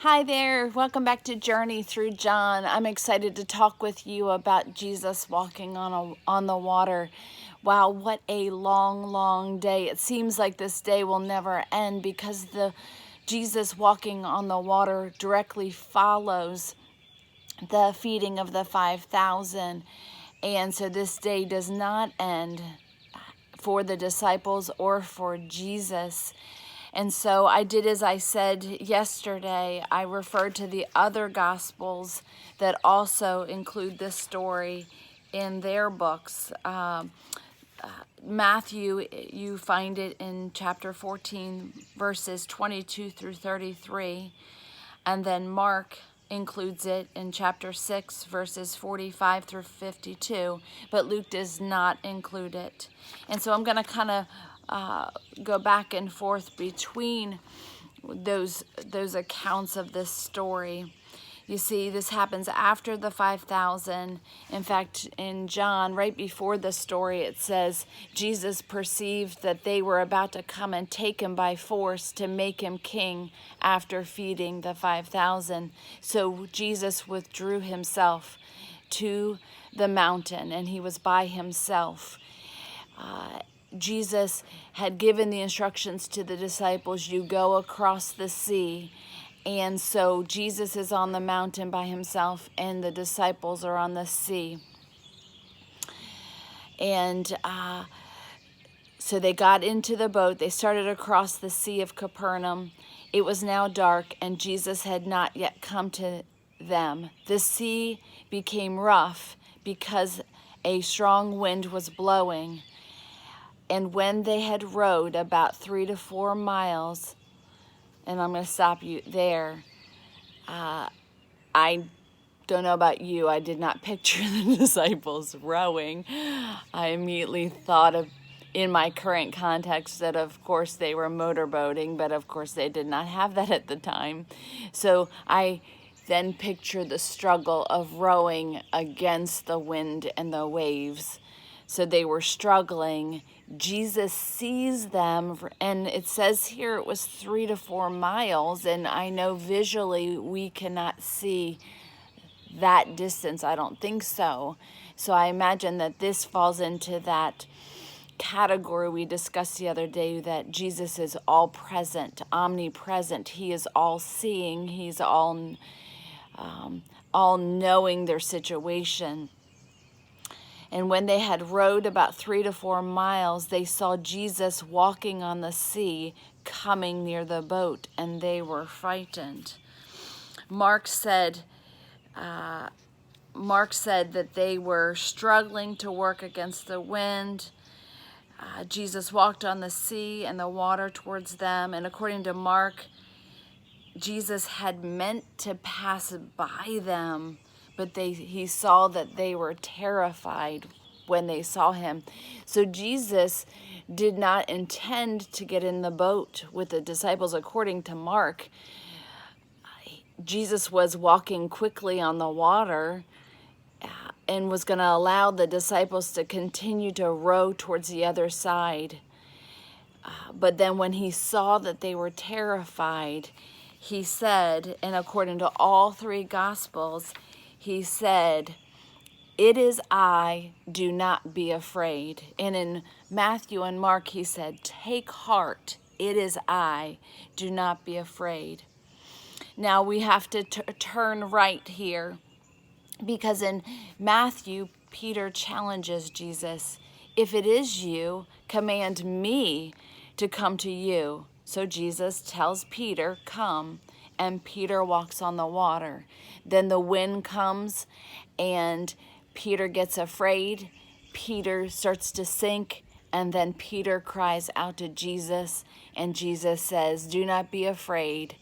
Hi there, welcome back to Journey Through John. I'm excited to talk with you about Jesus walking on the water. Wow, what a long day. It seems like this day will never end because the Jesus walking on the water directly follows the feeding of the 5,000. And so this day does not end for the disciples or for Jesus. And so I did as I said yesterday. I referred to the other Gospels that also include this story in their books. Matthew, you find it in chapter 14, verses 22 through 33. And then Mark includes it in chapter 6, verses 45 through 52. But Luke does not include it. And so I'm going to kind of go back and forth between those accounts of this story. You see, this happens after the 5,000. In fact, in John, right before the story, it says, Jesus perceived that they were about to come and take him by force to make him king after feeding the 5,000. So Jesus withdrew himself to the mountain, and he was by himself. Jesus had given the instructions to the disciples, you go across the sea. And so Jesus is on the mountain by himself and the disciples are on the sea. And so they got into the boat. They started across the Sea of Capernaum. It was now dark and Jesus had not yet come to them. The sea became rough because a strong wind was blowing. And when they had rowed about 3 to 4 miles, and I'm going to stop you there. I don't know about you. I did not picture the disciples rowing. I immediately thought of, in my current context, that of course they were motorboating, but of course they did not have that at the time. So I then picture the struggle of rowing against the wind and the waves. So they were struggling. Jesus sees them, and it says here it was 3 to 4 miles, and I know visually we cannot see that distance. I don't think so. So I imagine that this falls into that category we discussed the other day, that Jesus is all present, omnipresent. He is all seeing. He's all knowing their situation. And when they had rowed about 3 to 4 miles, they saw Jesus walking on the sea, coming near the boat, and they were frightened. Mark said that they were struggling to work against the wind. Jesus walked on the sea and the water towards them, and according to Mark, Jesus had meant to pass by them, but he saw that they were terrified when they saw him. So Jesus did not intend to get in the boat with the disciples. According to Mark, Jesus was walking quickly on the water and was going to allow the disciples to continue to row towards the other side. But then when he saw that they were terrified, he said, and according to all 3 Gospels, he said, "It is I, do not be afraid." And in Matthew and Mark, he said, "Take heart, it is I, do not be afraid." Now we have to turn right here, because in Matthew, Peter challenges Jesus, "If it is you, command me to come to you." So Jesus tells Peter, "Come," and Peter walks on the water. Then the wind comes and Peter gets afraid. Peter starts to sink, and then Peter cries out to Jesus, and Jesus says, "Do not be afraid."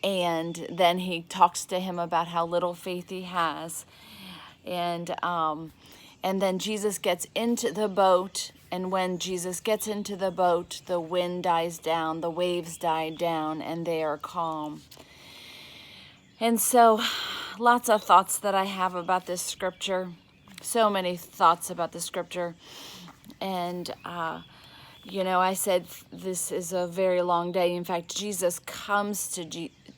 And then he talks to him about how little faith he has. And then Jesus gets into the boat, and when Jesus gets into the boat, the wind dies down, the waves die down, and they are calm. And so, lots of thoughts that I have about this scripture. So many thoughts about the scripture. And, I said this is a very long day. In fact, Jesus comes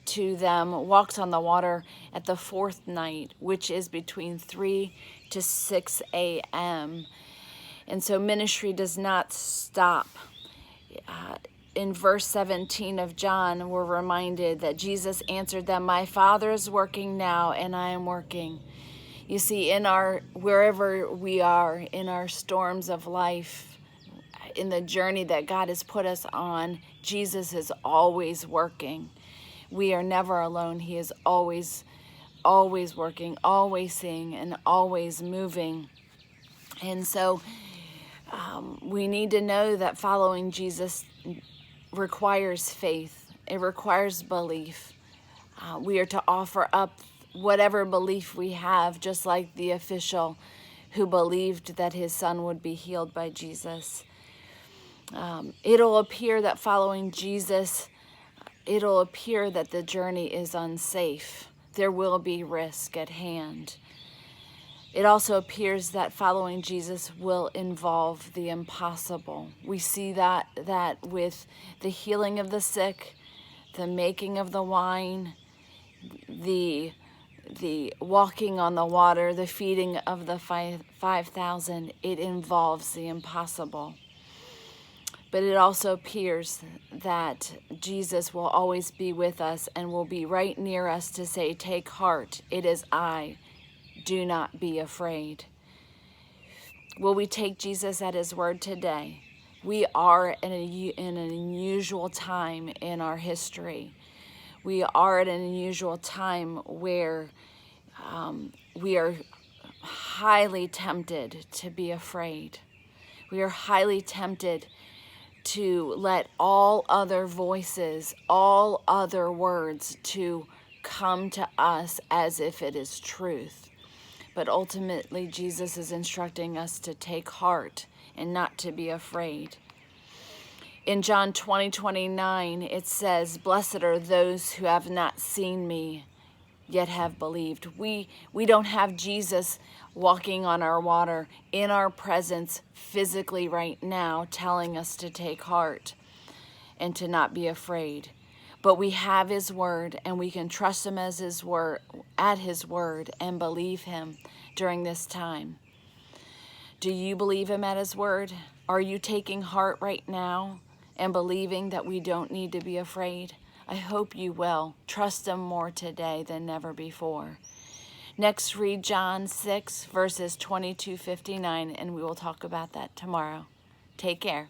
to them walks on the water at the fourth night, which is between 3 to 6 a.m. And so ministry does not stop. In verse 17 of John, we're reminded that Jesus answered them, "My Father is working now, and I am working." You see, wherever we are, in our storms of life, in the journey that God has put us on, Jesus is always working. We are never alone. He is always working, always seeing, and always moving. And so we need to know that following Jesus requires faith. It requires belief. We are to offer up whatever belief we have, just like the official who believed that his son would be healed by Jesus. It'll appear that following Jesus, it'll appear that the journey is unsafe. There will be risk at hand. It also appears that following Jesus will involve the impossible. We see that with the healing of the sick, the making of the wine, the walking on the water, the feeding of the 5,000. It involves the impossible. But it also appears that Jesus will always be with us and will be right near us to say, "Take heart, it is I. Do not be afraid." Will we take Jesus at his word today? We are in an unusual time in our history. We are at an unusual time where we are highly tempted to be afraid. We are highly tempted to let all other voices, all other words to come to us as if it is truth. But ultimately, Jesus is instructing us to take heart and not to be afraid. In John 20:29, it says, "Blessed are those who have not seen me, yet have believed." We don't have Jesus walking on our water in our presence physically right now, telling us to take heart and to not be afraid. But we have his word, and we can trust him as his word, at his word, and believe him during this time. Do you believe him at his word? Are you taking heart right now and believing that we don't need to be afraid? I hope you will. Trust him more today than never before. Next, read John 6, verses 22-59, and we will talk about that tomorrow. Take care.